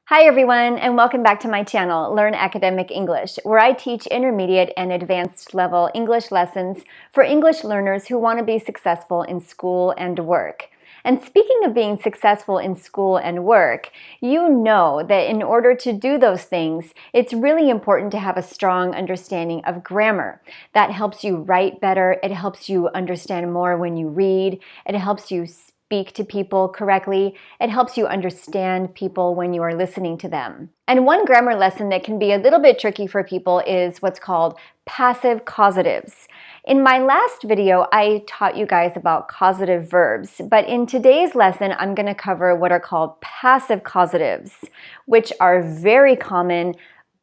Hi everyone, and welcome back to my channel, Learn Academic English, where I teach intermediate and advanced level English lessons for English learners who want to be successful in school and work. And speaking of being successful in school and work, you know that in order to do those things, it's really important to have a strong understanding of grammar. That helps you write better, it helps you understand more when you read, it helps you speak to people correctly. It helps you understand people when you are listening to them. And one grammar lesson that can be a little bit tricky for people is what's called passive causatives. In my last video, I taught you guys about causative verbs, but in today's lesson, I'm going to cover what are called passive causatives, which are very common,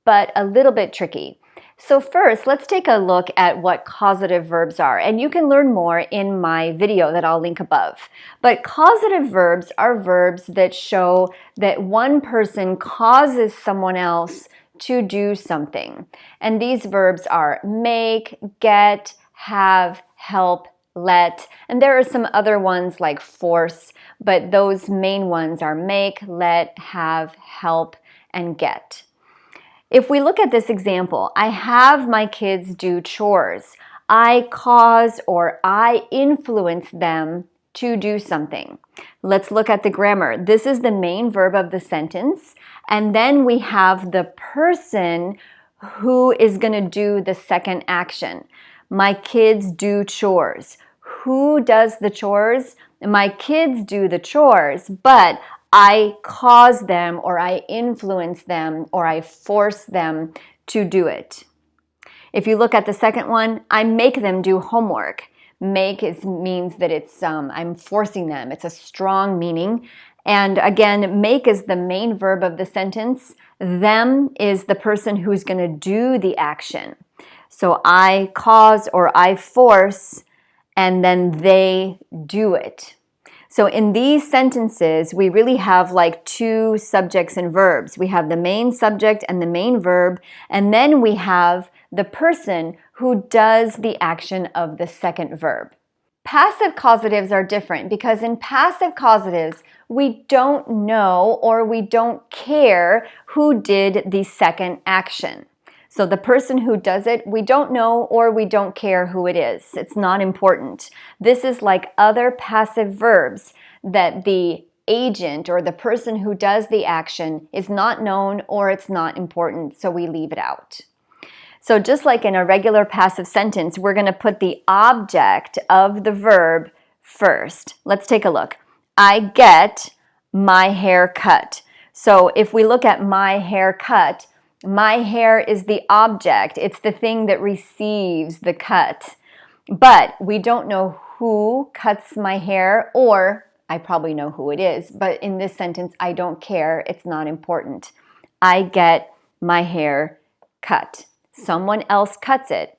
but a little bit tricky. So first, let's take a look at what causative verbs are, and you can learn more in my video that I'll link above. But causative verbs are verbs that show that one person causes someone else to do something. And these verbs are make, get, have, help, let, and there are some other ones like force, but those main ones are make, let, have, help, and get. If we look at this example, I have my kids do chores. I cause or I influence them to do something. Let's look at the grammar. This is the main verb of the sentence, and then we have the person who is going to do the second action. My kids do chores. Who does the chores? My kids do the chores, but I cause them or I influence them or I force them to do it. If you look at the second one, I make them do homework. Make means that it's I'm forcing them. It's a strong meaning. And again, make is the main verb of the sentence. Them is the person who's going to do the action. So I cause or I force, and then they do it. So in these sentences, we really have like two subjects and verbs. We have the main subject and the main verb, and then we have the person who does the action of the second verb. Passive causatives are different because in passive causatives, we don't know or we don't care who did the second action. So the person who does it, we don't know or we don't care who it is. It's not important. This is like other passive verbs that the agent or the person who does the action is not known or it's not important, so we leave it out. So just like in a regular passive sentence, we're going to put the object of the verb first. Let's take a look. I get my hair cut. So if we look at my hair cut, my hair is the object. It's the thing that receives the cut. But we don't know who cuts my hair, or I probably know who it is, but in this sentence, I don't care. It's not important. I get my hair cut. Someone else cuts it.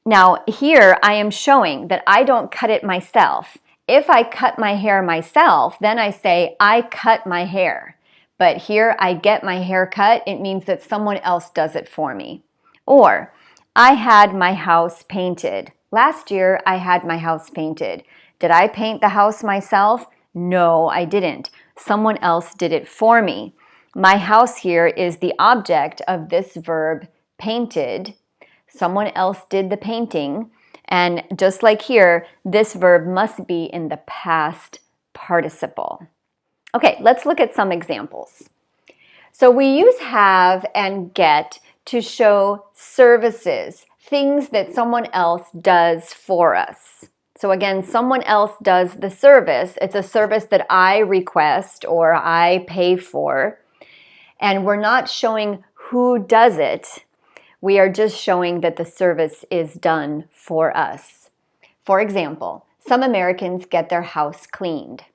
Now, here I am showing that I don't cut it myself. If I cut my hair myself, then I say, I cut my hair. But here I get my hair cut, it means that someone else does it for me. Or, I had my house painted. Last year, I had my house painted. Did I paint the house myself? No, I didn't. Someone else did it for me. My house here is the object of this verb, painted. Someone else did the painting. And just like here, this verb must be in the past participle. Okay, let's look at some examples. So we use have and get to show services, things that someone else does for us. So again, someone else does the service. It's a service that I request or I pay for. And we're not showing who does it. We are just showing that the service is done for us. For example, some Americans get their house cleaned.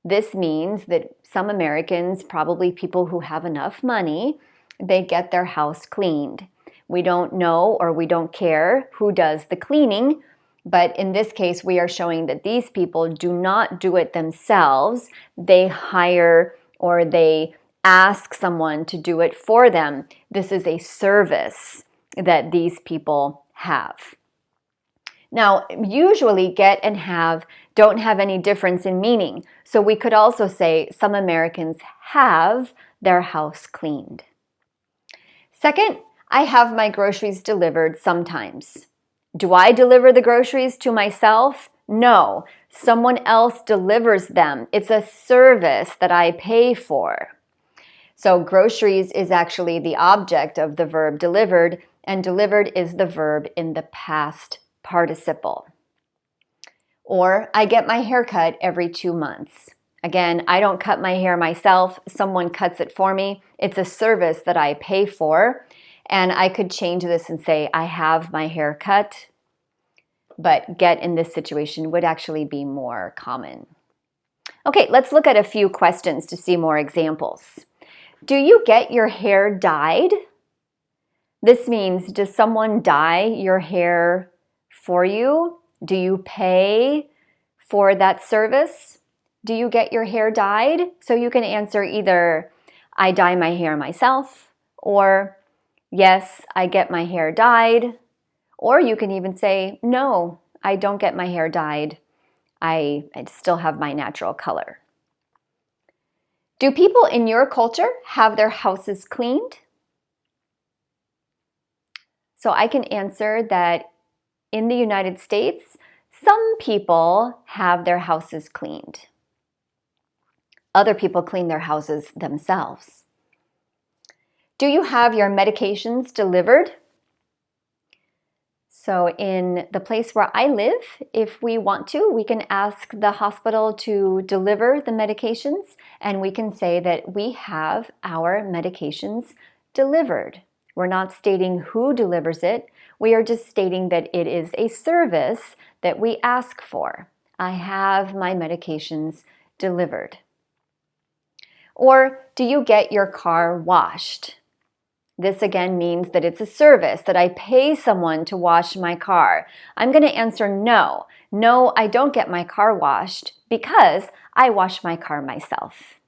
This means that some Americans, probably people who have enough money, they get their house cleaned. We don't know or we don't care who does the cleaning, but in this case, we are showing that these people do not do it themselves. They hire or they ask someone to do it for them. This is a service that these people have. Now, usually get and have don't have any difference in meaning. So we could also say some Americans have their house cleaned. Second, I have my groceries delivered sometimes. Do I deliver the groceries to myself? No, someone else delivers them. It's a service that I pay for. So groceries is actually the object of the verb delivered, and delivered is the verb in the past participle. Or I get my hair cut every 2 months. Again, I don't cut my hair myself. Someone cuts it for me. It's a service that I pay for. And I could change this and say, I have my hair cut. But get in this situation would actually be more common. Okay, let's look at a few questions to see more examples. Do you get your hair dyed? This means, does someone dye your hair for you? Do you pay for that service? Do you get your hair dyed? So you can answer either, I dye my hair myself, or yes, I get my hair dyed. Or you can even say, no, I don't get my hair dyed. I still have my natural color. Do people in your culture have their houses cleaned? So I can answer that in the United States, some people have their houses cleaned. Other people clean their houses themselves. Do you have your medications delivered? So in the place where I live, if we want to, we can ask the hospital to deliver the medications, and we can say that we have our medications delivered. We're not stating who delivers it. We are just stating that it is a service that we ask for. I have my medications delivered. Or do you get your car washed? This again means that it's a service, that I pay someone to wash my car. I'm going to answer no. No, I don't get my car washed because I wash my car myself.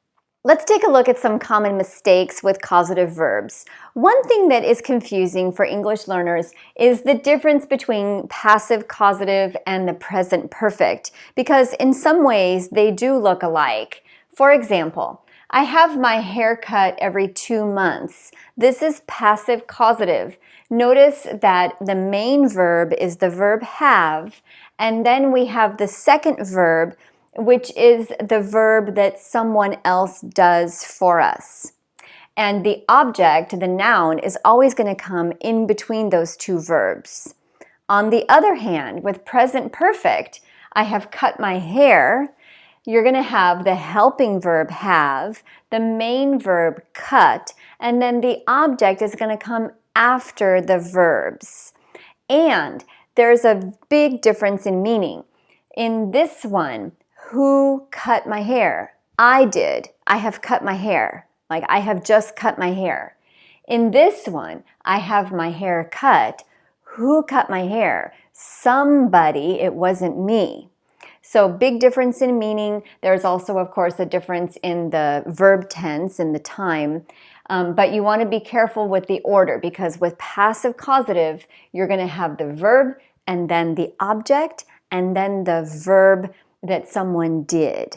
Let's take a look at some common mistakes with causative verbs. One thing that is confusing for English learners is the difference between passive causative and the present perfect, because in some ways they do look alike. For example, I have my hair cut every 2 months. This is passive causative. Notice that the main verb is the verb have, and then we have the second verb, which is the verb that someone else does for us. And the object, the noun, is always going to come in between those two verbs. On the other hand, with present perfect, I have cut my hair. You're going to have the helping verb have, the main verb cut, and then the object is going to come after the verbs. And there's a big difference in meaning. In this one, who cut my hair? I did. I have cut my hair. Like I have just cut my hair. In this one, I have my hair cut. Who cut my hair? Somebody. It wasn't me. So big difference in meaning. There's also, of course, a difference in the verb tense, in the time. But you want to be careful with the order, because with passive causative, you're going to have the verb and then the object and then the verb that someone did.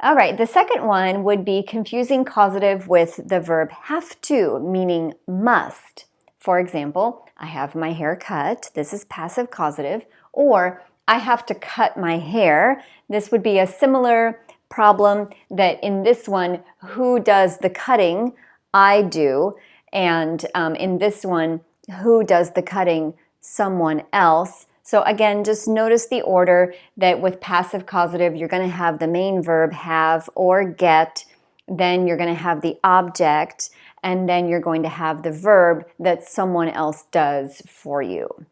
All right, the second one would be confusing causative with the verb have to, meaning must. For example, I have my hair cut. This is passive causative. Or I have to cut my hair. This would be a similar problem that in this one, who does the cutting? I do. And in this one, who does the cutting? Someone else. So again, just notice the order that with passive causative, you're going to have the main verb have or get, then you're going to have the object, and then you're going to have the verb that someone else does for you.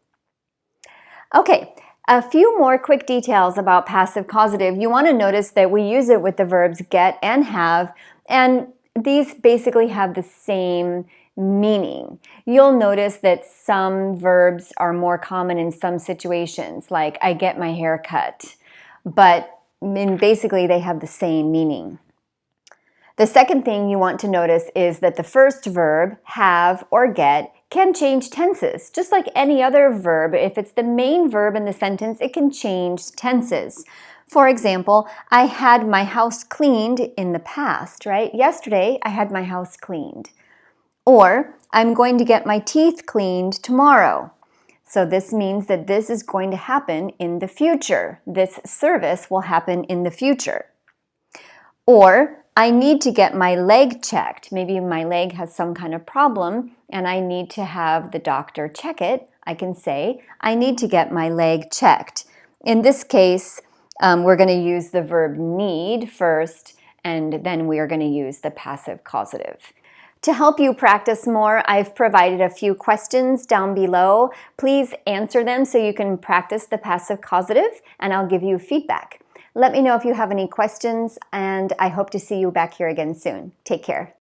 Okay. A few more quick details about passive causative. You want to notice that we use it with the verbs get and have, and these basically have the same meaning. You'll notice that some verbs are more common in some situations, like I get my hair cut, but basically they have the same meaning. The second thing you want to notice is that the first verb, have or get, can change tenses. Just like any other verb, if it's the main verb in the sentence, it can change tenses. For example, I had my house cleaned in the past, right? Yesterday, I had my house cleaned. Or, I'm going to get my teeth cleaned tomorrow. So this means that this is going to happen in the future. This service will happen in the future. Or, I need to get my leg checked. Maybe my leg has some kind of problem and I need to have the doctor check it. I can say, I need to get my leg checked. In this case, we're going to use the verb need first, and then we are going to use the passive causative. To help you practice more, I've provided a few questions down below. Please answer them so you can practice the passive causative, and I'll give you feedback. Let me know if you have any questions, and I hope to see you back here again soon. Take care.